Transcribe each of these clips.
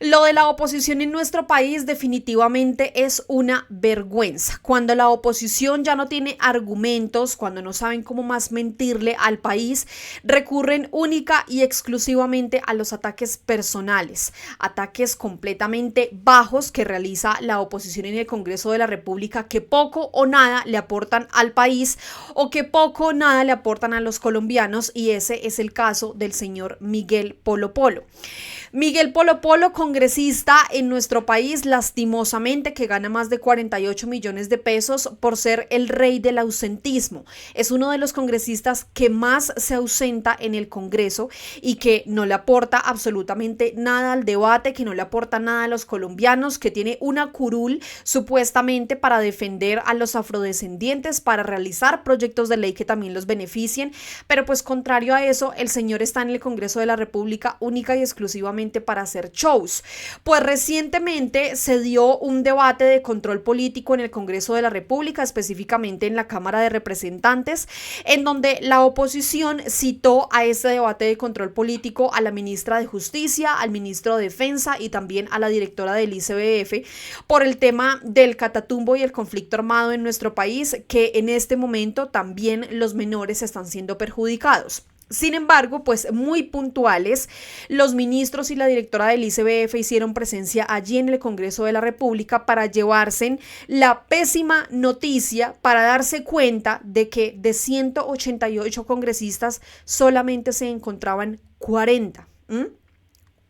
Lo de la oposición en nuestro país definitivamente es una vergüenza. Cuando la oposición ya no tiene argumentos, cuando no saben cómo más mentirle al país, recurren única y exclusivamente a los ataques personales, ataques completamente bajos que realiza la oposición en el Congreso de la República, que poco o nada le aportan al país o que poco o nada le aportan a los colombianos, y ese es el caso del señor Miguel Polo Polo. Miguel Polo Polo, congresista en nuestro país, lastimosamente, que gana más de 48 millones de pesos por ser el rey del ausentismo. Es uno de los congresistas que más se ausenta en el Congreso y que no le aporta absolutamente nada al debate, que no le aporta nada a los colombianos, que tiene una curul supuestamente para defender a los afrodescendientes, para realizar proyectos de ley que también los beneficien, pero pues contrario a eso, el señor está en el Congreso de la República única y exclusivamente para hacer shows. Pues recientemente se dio un debate de control político en el Congreso de la República, específicamente en la Cámara de Representantes, en donde la oposición citó a ese debate de control político a la ministra de Justicia, al ministro de Defensa y también a la directora del ICBF por el tema del Catatumbo y el conflicto armado en nuestro país, que en este momento también los menores están siendo perjudicados. Sin embargo, pues muy puntuales, los ministros y la directora del ICBF hicieron presencia allí en el Congreso de la República para llevarse la pésima noticia, para darse cuenta de que de 188 congresistas solamente se encontraban 40.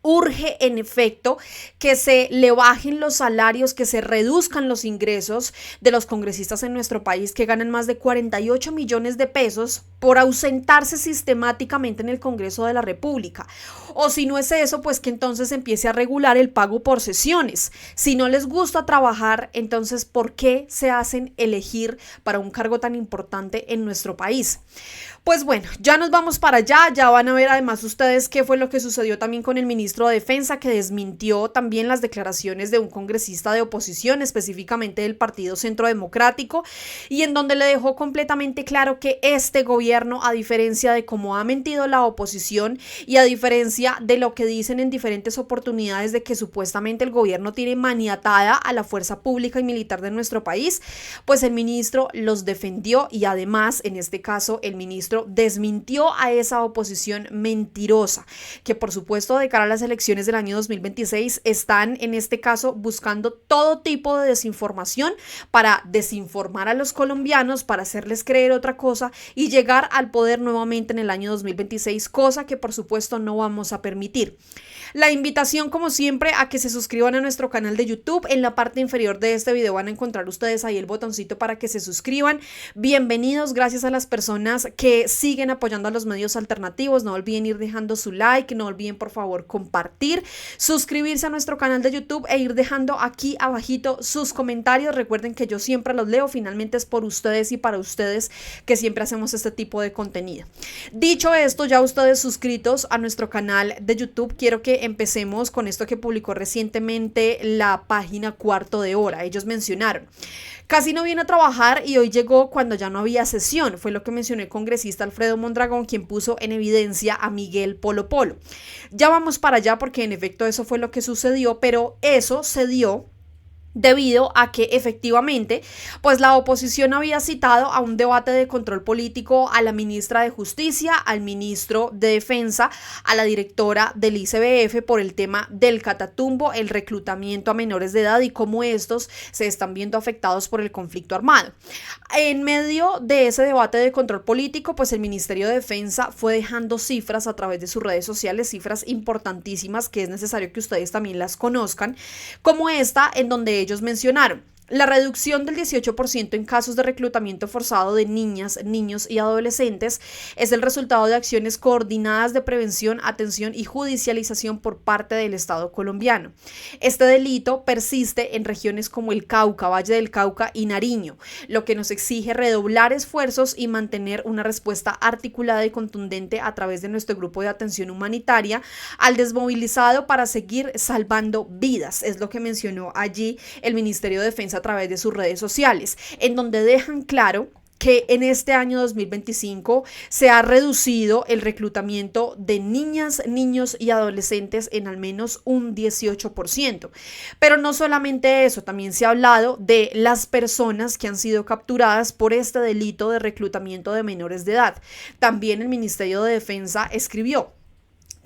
Urge, en efecto, que se le bajen los salarios, que se reduzcan los ingresos de los congresistas en nuestro país, que ganan más de 48 millones de pesos por ausentarse sistemáticamente en el Congreso de la República. O si no es eso, pues que entonces empiece a regular el pago por sesiones. Si no les gusta trabajar, entonces ¿por qué se hacen elegir para un cargo tan importante en nuestro país? Pues bueno, ya nos vamos para allá, ya van a ver además ustedes qué fue lo que sucedió también con el ministro de Defensa, que desmintió también las declaraciones de un congresista de oposición, específicamente del Partido Centro Democrático, y en donde le dejó completamente claro que este gobierno, a diferencia de cómo ha mentido la oposición y a diferencia de lo que dicen en diferentes oportunidades de que supuestamente el gobierno tiene maniatada a la fuerza pública y militar de nuestro país, pues el ministro los defendió y además, en este caso, el ministro desmintió a esa oposición mentirosa, que por supuesto de cara a las elecciones del año 2026 están en este caso buscando todo tipo de desinformación para desinformar a los colombianos, para hacerles creer otra cosa y llegar al poder nuevamente en el año 2026, cosa que por supuesto no vamos a permitir. La invitación, como siempre, a que se suscriban a nuestro canal de YouTube. En la parte inferior de este video van a encontrar ustedes ahí el botoncito para que se suscriban. Bienvenidos, gracias a las personas que siguen apoyando a los medios alternativos. No olviden ir dejando su like, no olviden por favor compartir, suscribirse a nuestro canal de YouTube e ir dejando aquí abajito sus comentarios. Recuerden que yo siempre los leo, finalmente es por ustedes y para ustedes que siempre hacemos este tipo de contenido. Dicho esto, ya ustedes suscritos a nuestro canal de YouTube, quiero que empecemos con esto que publicó recientemente la página Cuarto de Hora. Ellos mencionaron: casi no viene a trabajar y hoy llegó cuando ya no había sesión. Fue lo que mencionó el congresista Alfredo Mondragón, quien puso en evidencia a Miguel Polo Polo. Ya vamos para allá porque en efecto eso fue lo que sucedió, pero eso se dio debido a que efectivamente pues la oposición había citado a un debate de control político a la ministra de Justicia, al ministro de Defensa, a la directora del ICBF por el tema del Catatumbo, el reclutamiento a menores de edad y cómo estos se están viendo afectados por el conflicto armado. En medio de ese debate de control político, pues el Ministerio de Defensa fue dejando cifras a través de sus redes sociales, cifras importantísimas que es necesario que ustedes también las conozcan, como esta en donde ellos mencionaron: la reducción del 18% en casos de reclutamiento forzado de niñas, niños y adolescentes es el resultado de acciones coordinadas de prevención, atención y judicialización por parte del Estado colombiano. Este delito persiste en regiones como el Cauca, Valle del Cauca y Nariño, lo que nos exige redoblar esfuerzos y mantener una respuesta articulada y contundente a través de nuestro grupo de atención humanitaria al desmovilizado para seguir salvando vidas. Es lo que mencionó allí el Ministerio de Defensa a través de sus redes sociales, en donde dejan claro que en este año 2025 se ha reducido el reclutamiento de niñas, niños y adolescentes en al menos un 18%. Pero no solamente eso, también se ha hablado de las personas que han sido capturadas por este delito de reclutamiento de menores de edad. También el Ministerio de Defensa escribió: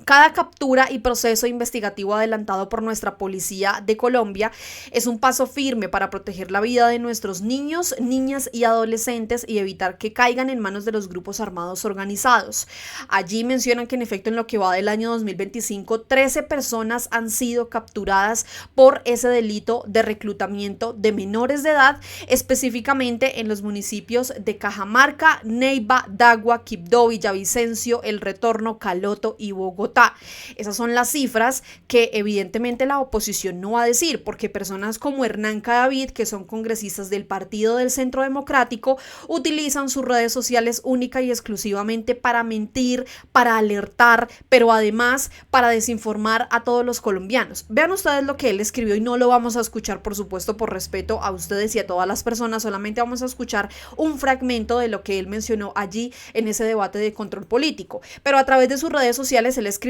cada captura y proceso investigativo adelantado por nuestra Policía de Colombia es un paso firme para proteger la vida de nuestros niños, niñas y adolescentes y evitar que caigan en manos de los grupos armados organizados. Allí mencionan que en efecto en lo que va del año 2025, 13 personas han sido capturadas por ese delito de reclutamiento de menores de edad, específicamente en los municipios de Cajamarca, Neiva, Dagua, Quibdó, Villavicencio, El Retorno, Caloto y Bogotá. Esas son las cifras que evidentemente la oposición no va a decir, porque personas como Hernán Cadavid, que son congresistas del Partido del Centro Democrático, utilizan sus redes sociales única y exclusivamente para mentir, para alertar, pero además para desinformar a todos los colombianos. Vean ustedes lo que él escribió y no lo vamos a escuchar, por supuesto, por respeto a ustedes y a todas las personas, solamente vamos a escuchar un fragmento de lo que él mencionó allí en ese debate de control político, pero a través de sus redes sociales él escribió: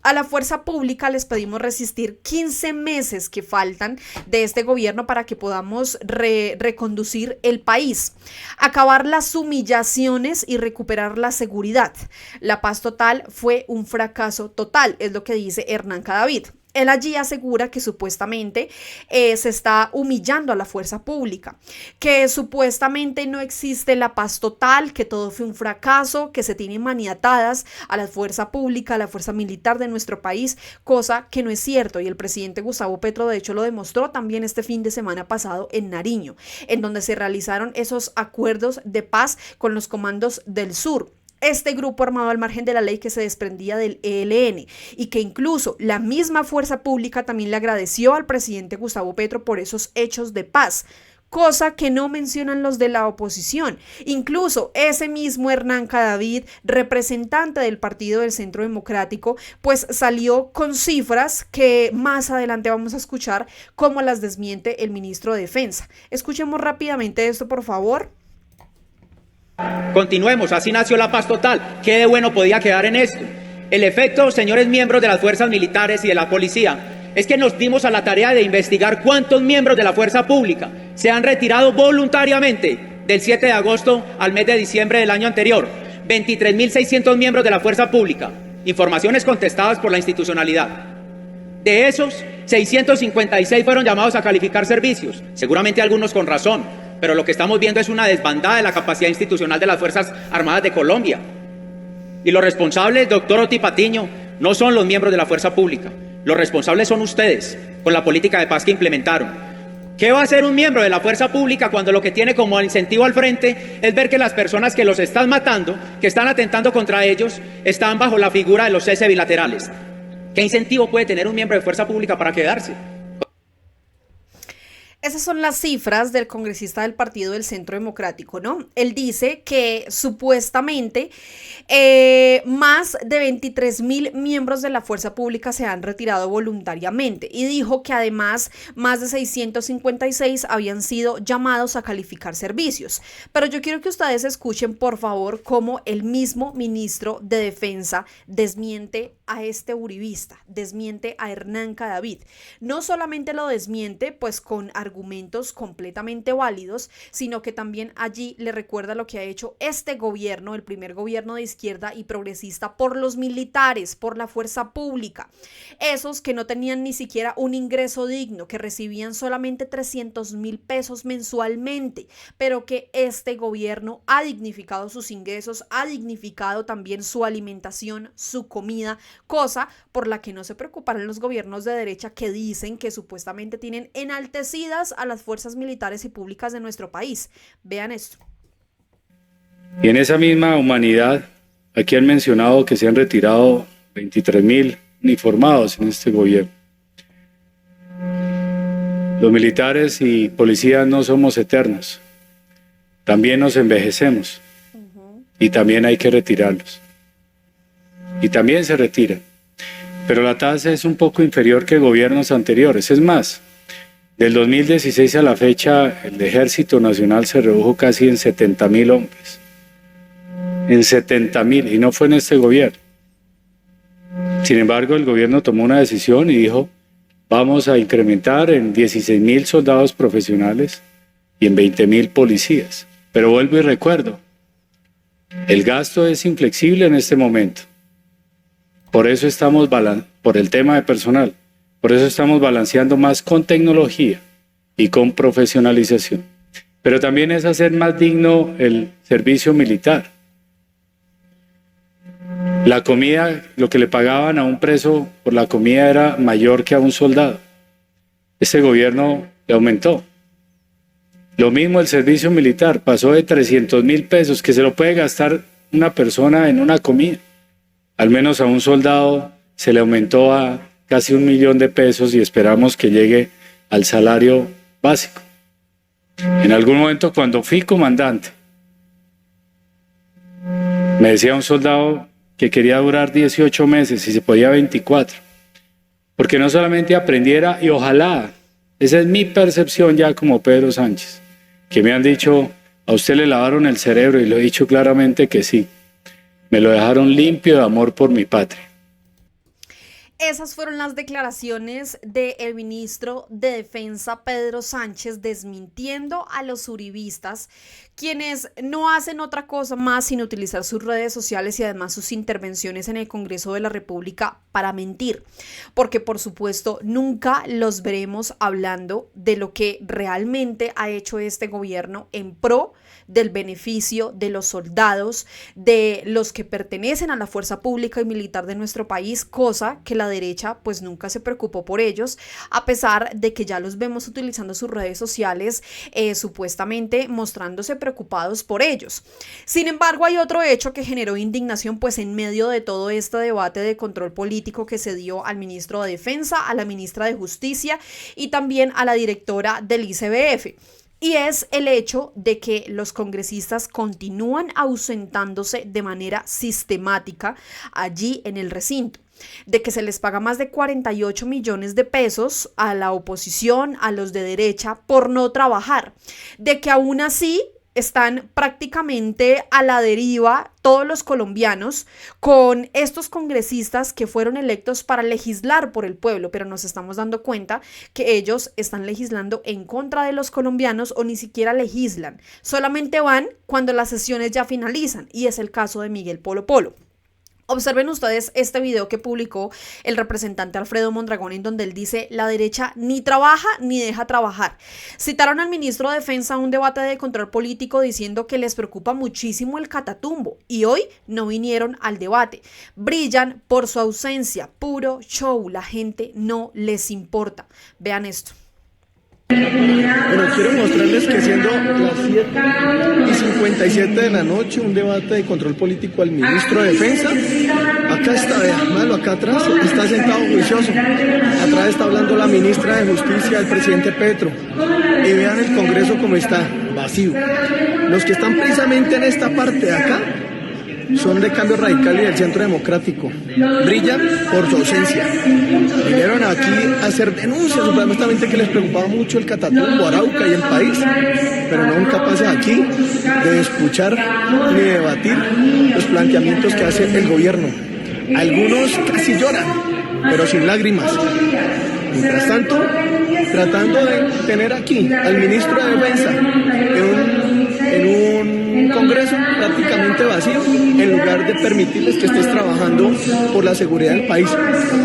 a la fuerza pública les pedimos resistir 15 meses que faltan de este gobierno para que podamos reconducir el país, acabar las humillaciones y recuperar la seguridad. La paz total fue un fracaso total, es lo que dice Hernán Cadavid. Él allí asegura que supuestamente se está humillando a la fuerza pública, que supuestamente no existe la paz total, que todo fue un fracaso, que se tienen maniatadas a la fuerza pública, a la fuerza militar de nuestro país, cosa que no es cierto. Y el presidente Gustavo Petro de hecho lo demostró también este fin de semana pasado en Nariño, en donde se realizaron esos acuerdos de paz con los comandos del sur. Este grupo armado al margen de la ley que se desprendía del ELN y que incluso la misma fuerza pública también le agradeció al presidente Gustavo Petro por esos hechos de paz, cosa que no mencionan los de la oposición. Incluso ese mismo Hernán Cadavid, representante del Partido del Centro Democrático, pues salió con cifras que más adelante vamos a escuchar cómo las desmiente el ministro de Defensa. Escuchemos rápidamente esto, por favor. Continuemos, así nació la paz total. ¿Qué de bueno podía quedar en esto? El efecto, señores miembros de las fuerzas militares y de la policía, es que nos dimos a la tarea de investigar cuántos miembros de la fuerza pública se han retirado voluntariamente del 7 de agosto al mes de diciembre del año anterior. 23.600 miembros de la fuerza pública, informaciones contestadas por la institucionalidad. De esos, 656 fueron llamados a calificar servicios, seguramente algunos con razón, pero lo que estamos viendo es una desbandada de la capacidad institucional de las Fuerzas Armadas de Colombia. Y los responsables, doctor Oti Patiño, no son los miembros de la fuerza pública. Los responsables son ustedes, con la política de paz que implementaron. ¿Qué va a hacer un miembro de la fuerza pública cuando lo que tiene como incentivo al frente es ver que las personas que los están matando, que están atentando contra ellos, están bajo la figura de los cese bilaterales? ¿Qué incentivo puede tener un miembro de fuerza pública para quedarse? Esas son las cifras del congresista del Partido del Centro Democrático, ¿no? Él dice que supuestamente más de 23.000 miembros de la fuerza pública se han retirado voluntariamente y dijo que además más de 656 habían sido llamados a calificar servicios. Pero yo quiero que ustedes escuchen, por favor, cómo el mismo ministro de Defensa desmiente a este uribista, desmiente a Hernán Cadavid. No solamente lo desmiente, pues con argumentos completamente válidos, sino que también allí le recuerda lo que ha hecho este gobierno, el primer gobierno de izquierda y progresista, por los militares, por la fuerza pública, esos que no tenían ni siquiera un ingreso digno, que recibían solamente 300.000 pesos mensualmente, pero que este gobierno ha dignificado sus ingresos, ha dignificado también su alimentación, su comida, cosa por la que no se preocuparon los gobiernos de derecha que dicen que supuestamente tienen enaltecidas a las fuerzas militares y públicas de nuestro país. Vean esto. Y en esa misma humanidad, aquí han mencionado que se han retirado 23.000 uniformados en este gobierno. Los militares y policías no somos eternos, también nos envejecemos y también hay que retirarlos. Y también se retiran, pero la tasa es un poco inferior que gobiernos anteriores. Es más, Del 2016 a la fecha, el Ejército Nacional se redujo casi en 70.000 hombres. En 70.000, y no fue en este gobierno. Sin embargo, el gobierno tomó una decisión y dijo, vamos a incrementar en 16.000 soldados profesionales y en 20.000 policías. Pero vuelvo y recuerdo, el gasto es inflexible en este momento. Por eso estamos por el tema de personal. Por eso estamos balanceando más con tecnología y con profesionalización. Pero también es hacer más digno el servicio militar. La comida, lo que le pagaban a un preso por la comida era mayor que a un soldado. Este gobierno le aumentó. Lo mismo el servicio militar, pasó de 300.000 pesos, que se lo puede gastar una persona en una comida. Al menos a un soldado se le aumentó a casi 1 millón de pesos y esperamos que llegue al salario básico. En algún momento, cuando fui comandante, me decía un soldado que quería durar 18 meses y se podía 24, porque no solamente aprendiera, y ojalá, esa es mi percepción ya como Pedro Sánchez, que me han dicho, a usted le lavaron el cerebro, y lo he dicho claramente que sí, me lo dejaron limpio de amor por mi patria. Esas fueron las declaraciones del ministro de Defensa, Pedro Sánchez, desmintiendo a los uribistas, quienes no hacen otra cosa más sin utilizar sus redes sociales y además sus intervenciones en el Congreso de la República para mentir, porque por supuesto nunca los veremos hablando de lo que realmente ha hecho este gobierno en pro del beneficio de los soldados, de los que pertenecen a la fuerza pública y militar de nuestro país, cosa que la derecha pues nunca se preocupó por ellos, a pesar de que ya los vemos utilizando sus redes sociales, supuestamente mostrándose preocupados por ellos. Sin embargo, hay otro hecho que generó indignación pues en medio de todo este debate de control político que se dio al ministro de Defensa, a la ministra de Justicia y también a la directora del ICBF. Y es el hecho de que los congresistas continúan ausentándose de manera sistemática allí en el recinto, de que se les paga más de 48 millones de pesos a la oposición, a los de derecha, por no trabajar, de que aún así están prácticamente a la deriva todos los colombianos con estos congresistas que fueron electos para legislar por el pueblo, pero nos estamos dando cuenta que ellos están legislando en contra de los colombianos o ni siquiera legislan, solamente van cuando las sesiones ya finalizan, y es el caso de Miguel Polo Polo. Observen ustedes este video que publicó el representante Alfredo Mondragón, en donde él dice: la derecha ni trabaja ni deja trabajar. Citaron al ministro de Defensa a un debate de control político diciendo que les preocupa muchísimo el Catatumbo y hoy no vinieron al debate. Brillan por su ausencia, puro show, la gente no les importa. Vean esto. Bueno, quiero mostrarles que siendo las 7:57 de la noche, un debate de control político al ministro de Defensa. Acá está, vean, malo, acá atrás está sentado juicioso. Atrás está hablando la ministra de Justicia, el presidente Petro. Y vean el Congreso como está, vacío. Los que están precisamente en esta parte de acá son de Cambio Radical y del Centro Democrático. Brillan por su ausencia. Vinieron aquí a hacer denuncias, supuestamente que les preocupaba mucho el Catatumbo, Arauca y el país, pero no son capaces aquí de escuchar ni de debatir los planteamientos que hace el gobierno. Algunos casi lloran, pero sin lágrimas. Mientras tanto, tratando de tener aquí al ministro de Defensa en un Congreso prácticamente vacío, en lugar de permitirles que estés trabajando por la seguridad del país.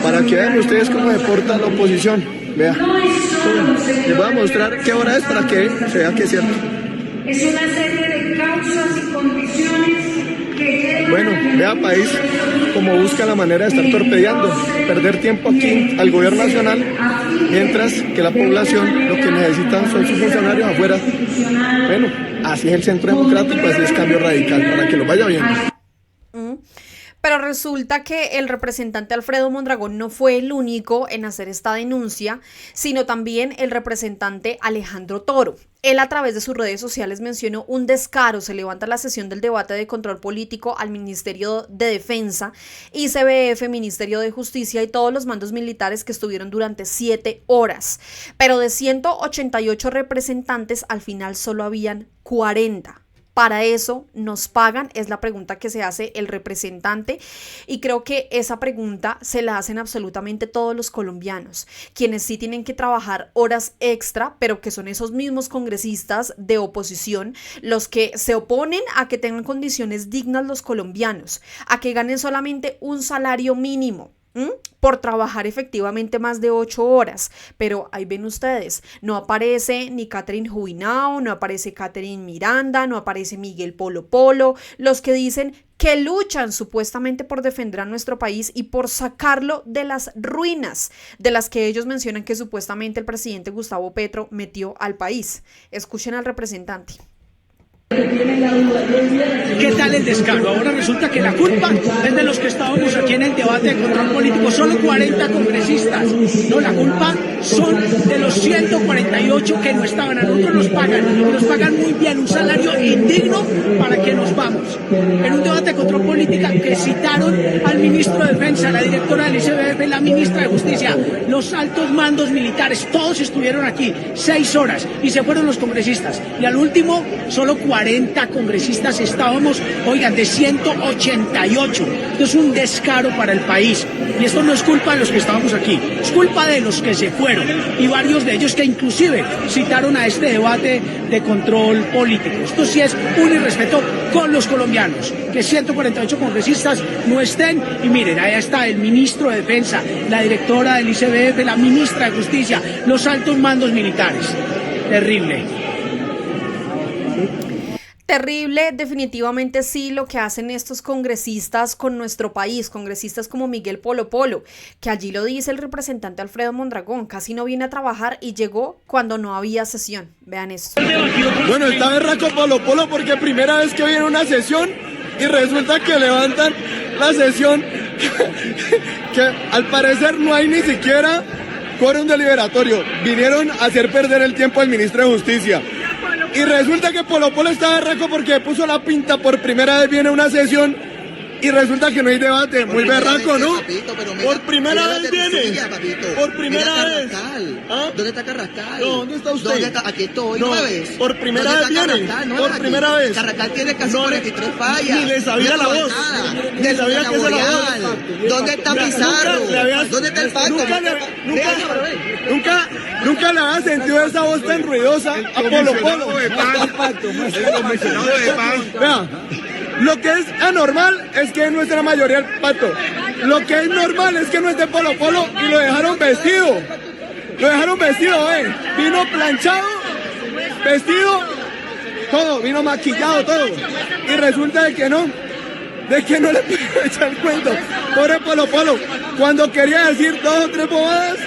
Para que vean ustedes cómo se porta la oposición. Vea, les voy a mostrar qué hora es para que se vea que es cierto. Es una serie de causas y condiciones que... Bueno, vea país como busca la manera de estar torpedeando, perder tiempo aquí al gobierno nacional, mientras que la población lo que necesitan son sus funcionarios afuera. Bueno, así es el Centro Democrático, así es Cambio Radical, para que lo vaya viendo. Pero resulta que el representante Alfredo Mondragón no fue el único en hacer esta denuncia, sino también el representante Alejandro Toro. Él a través de sus redes sociales mencionó un descaro, se levanta la sesión del debate de control político al Ministerio de Defensa, ICBF, Ministerio de Justicia y todos los mandos militares que estuvieron durante 7 horas. Pero de 188 representantes, al final solo habían 40. ¿Para eso nos pagan? Es la pregunta que se hace el representante y creo que esa pregunta se la hacen absolutamente todos los colombianos, quienes sí tienen que trabajar horas extra, pero que son esos mismos congresistas de oposición los que se oponen a que tengan condiciones dignas los colombianos, a que ganen solamente un salario mínimo. Por trabajar efectivamente más de 8 horas, pero ahí ven ustedes, no aparece ni Catherine Jubinao, no aparece Catherine Miranda, no aparece Miguel Polo Polo, los que dicen que luchan supuestamente por defender a nuestro país y por sacarlo de las ruinas de las que ellos mencionan que supuestamente el presidente Gustavo Petro metió al país. Escuchen al representante. ¿Qué tal el descaro? Ahora resulta que la culpa es de los que estábamos aquí en el debate de control político, solo 40 congresistas. No, la culpa son de los 148 que no estaban. A nosotros nos pagan muy bien, un salario indigno para que nos vamos. En un debate de control político que citaron al ministro de Defensa, la directora del ICBF, la ministra de Justicia, los altos mandos militares, todos estuvieron aquí 6 horas y se fueron los congresistas. Y al último, solo 40 congresistas estábamos, oigan, de 188. Esto es un descaro para el país. Y esto no es culpa de los que estábamos aquí, es culpa de los que se fueron. Y varios de ellos que inclusive citaron a este debate de control político. Esto sí es un irrespeto con los colombianos. Que 148 congresistas no estén. Y miren, ahí está el ministro de Defensa, la directora del ICBF, la ministra de Justicia, los altos mandos militares. Terrible. Terrible, definitivamente sí, lo que hacen estos congresistas con nuestro país, congresistas como Miguel Polo Polo, que allí lo dice el representante Alfredo Mondragón, casi no viene a trabajar y llegó cuando no había sesión. Vean esto. Bueno, está berraco Polo Polo porque primera vez que viene una sesión y resulta que levantan la sesión que al parecer no hay ni siquiera quórum deliberatorio. Vinieron a hacer perder el tiempo al ministro de Justicia. Y resulta que Polo Polo está berraco porque puso la pinta, por primera vez viene una sesión y resulta que no hay debate. Muy berraco, ¿no? Por primera vez viene. Por primera vez. ¿Ah? ¿Dónde está Carrascal? No, ¿dónde está usted? ¿Dónde está? Aquí estoy, no, ¿no ves? Por primera vez viene. Por primera vez. Carrascal tiene casi 43 fallas. Ni le sabía la voz. Ni sabía que es la voz. ¿Dónde está Pizarro? ¿Dónde está el pacto? Nunca le había sentido esa voz tan ruidosa a Polo Polo. Vea, lo que es anormal es que no es de la mayoría el pato. Lo que es normal es que no es de Polo Polo y lo dejaron vestido. Lo dejaron vestido, Vino planchado, vestido, todo, vino maquillado, todo. Y resulta de que no le puedo echar el cuento. Pobre Polo Polo, cuando quería decir 2 o 3 bobadas,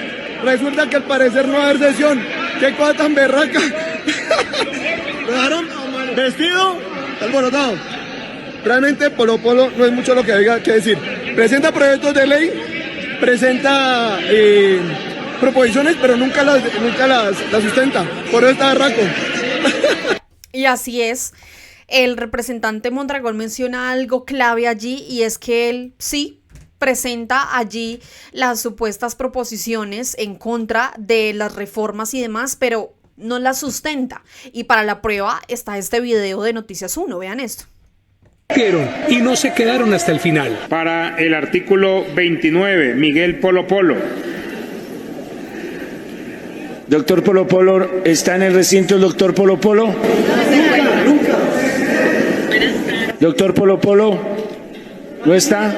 resulta que al parecer no va a haber sesión. Qué cosa tan berraca. Lo dejaron vestido, alborotado. Realmente Polo Polo no es mucho lo que haya que decir. Presenta proyectos de ley, presenta proposiciones, pero nunca las sustenta. Por eso está berraco. Y así es. El representante Mondragón menciona algo clave allí y es que él sí presenta allí las supuestas proposiciones en contra de las reformas y demás, pero no las sustenta. Y para la prueba está este video de Noticias 1. Vean esto. Y no se quedaron hasta el final. Para el artículo 29, Miguel Polo Polo. Doctor Polo Polo, ¿está en el recinto el doctor Polo Polo? Doctor Polo Polo, ¿no está?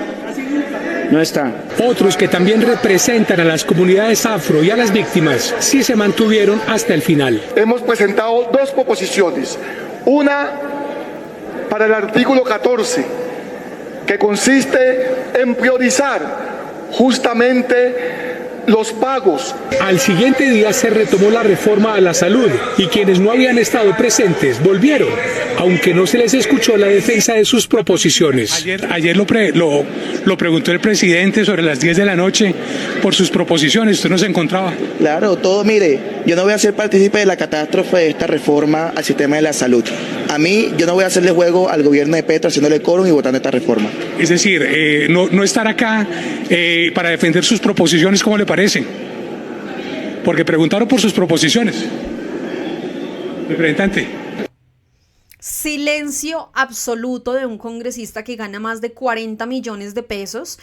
No está. Otros que también representan a las comunidades afro y a las víctimas sí se mantuvieron hasta el final. Hemos presentado 2 proposiciones. Una para el artículo 14, que consiste en priorizar justamente los pagos. Al siguiente día se retomó la reforma a la salud y quienes no habían estado presentes volvieron, aunque no se les escuchó la defensa de sus proposiciones. Ayer lo preguntó el presidente sobre las 10 de la noche por sus proposiciones. ¿Usted no se encontraba? Claro, mire, yo no voy a ser partícipe de la catástrofe de esta reforma al sistema de la salud. A mí, yo no voy a hacerle juego al gobierno de Petro haciéndole coro y votando esta reforma. Es decir, no estar acá para defender sus proposiciones, ¿cómo le parece? Porque preguntaron por sus proposiciones. Representante. Silencio absoluto de un congresista que gana más de 40 millones de pesos,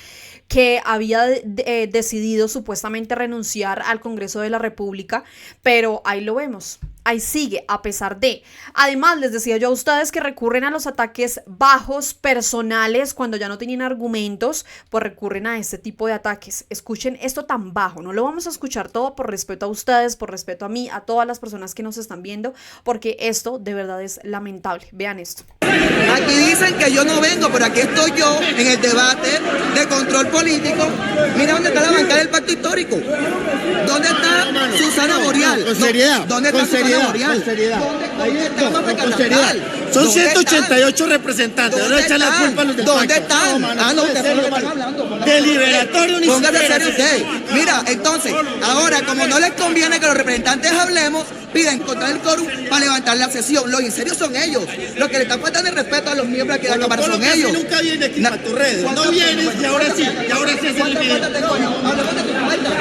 que había decidido supuestamente renunciar al Congreso de la República, pero ahí lo vemos. Ahí sigue, a pesar de. Además, les decía yo a ustedes que recurren a los ataques bajos, personales, cuando ya no tienen argumentos, pues recurren a este tipo de ataques. Escuchen esto tan bajo, no lo vamos a escuchar todo por respeto a ustedes, por respeto a mí, a todas las personas que nos están viendo, porque esto de verdad es lamentable. Vean esto. Aquí dicen que yo no vengo, pero aquí estoy yo en el debate de control político. Mira dónde está la bancada del pacto histórico. ¿Dónde está Susana Boreal? Con seriedad. ¿Dónde está Susana Boreal? Con seriedad. ¿Dónde está Manuel Carrascal? Son 188 representantes. No echan la culpa a los del ¿Dónde pacto. están? No, ustedes no están hablando. Deliberatorio ni Póngase siquiera. serio usted. Mira, entonces, ahora, como no les conviene que los representantes hablemos, piden contra el quórum para levantar la sesión. Los inserios son ellos. Los que le están faltando el respeto a los miembros aquí de la Cámara son ellos. Nunca viene aquí para tus redes. No vienes y ahora sí. Y ahora sí es el video. Hablemos de tu falta.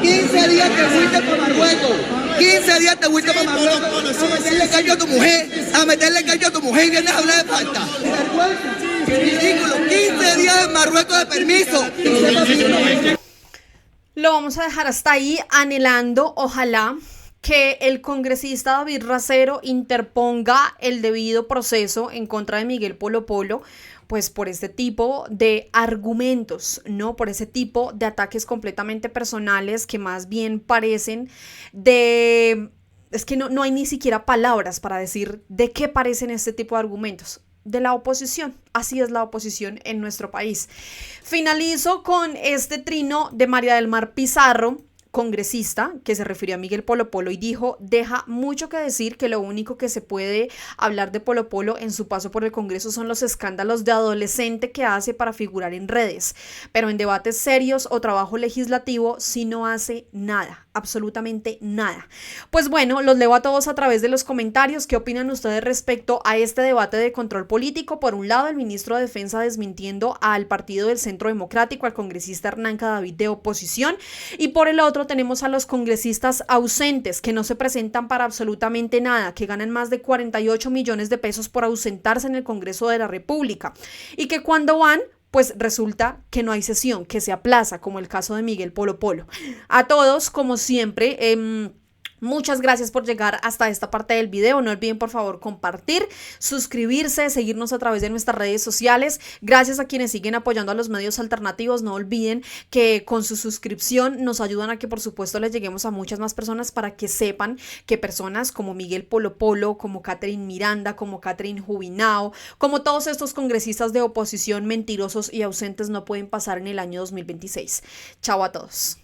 15 días te fuiste para Marruecos. 15 días te fuiste para Marruecos a meterle callo a tu mujer. A meterle callo a tu mujer y vienes a hablar de falta. Ridículo. 15 días en Marruecos de permiso. Lo vamos a dejar hasta ahí, anhelando, ojalá, que el congresista David Racero interponga el debido proceso en contra de Miguel Polo Polo, pues por este tipo de argumentos, ¿no? Por ese tipo de ataques completamente personales que más bien parecen de... Es que no hay ni siquiera palabras para decir de qué parecen este tipo de argumentos. De la oposición. Así es la oposición en nuestro país. Finalizo con este trino de María del Mar Pizarro, congresista, que se refirió a Miguel Polo Polo y dijo: deja mucho que decir que lo único que se puede hablar de Polo Polo en su paso por el Congreso son los escándalos de adolescente que hace para figurar en redes, pero en debates serios o trabajo legislativo sí no hace nada, absolutamente nada. Pues bueno, los leo a todos a través de los comentarios. ¿Qué opinan ustedes respecto a este debate de control político? Por un lado, el ministro de Defensa desmintiendo al Partido del Centro Democrático, al congresista Hernán Cadavid de oposición, y por el otro tenemos a los congresistas ausentes que no se presentan para absolutamente nada, que ganan más de 48 millones de pesos por ausentarse en el Congreso de la República y que cuando van, pues resulta que no hay sesión, que se aplaza, como el caso de Miguel Polo Polo. A todos, como siempre, muchas gracias por llegar hasta esta parte del video. No olviden por favor compartir, suscribirse, seguirnos a través de nuestras redes sociales. Gracias a quienes siguen apoyando a los medios alternativos. No olviden que con su suscripción nos ayudan a que por supuesto les lleguemos a muchas más personas, para que sepan que personas como Miguel Polo Polo, como Catherine Miranda, como Catherine Jubinao, como todos estos congresistas de oposición mentirosos y ausentes no pueden pasar en el año 2026. Chao a todos.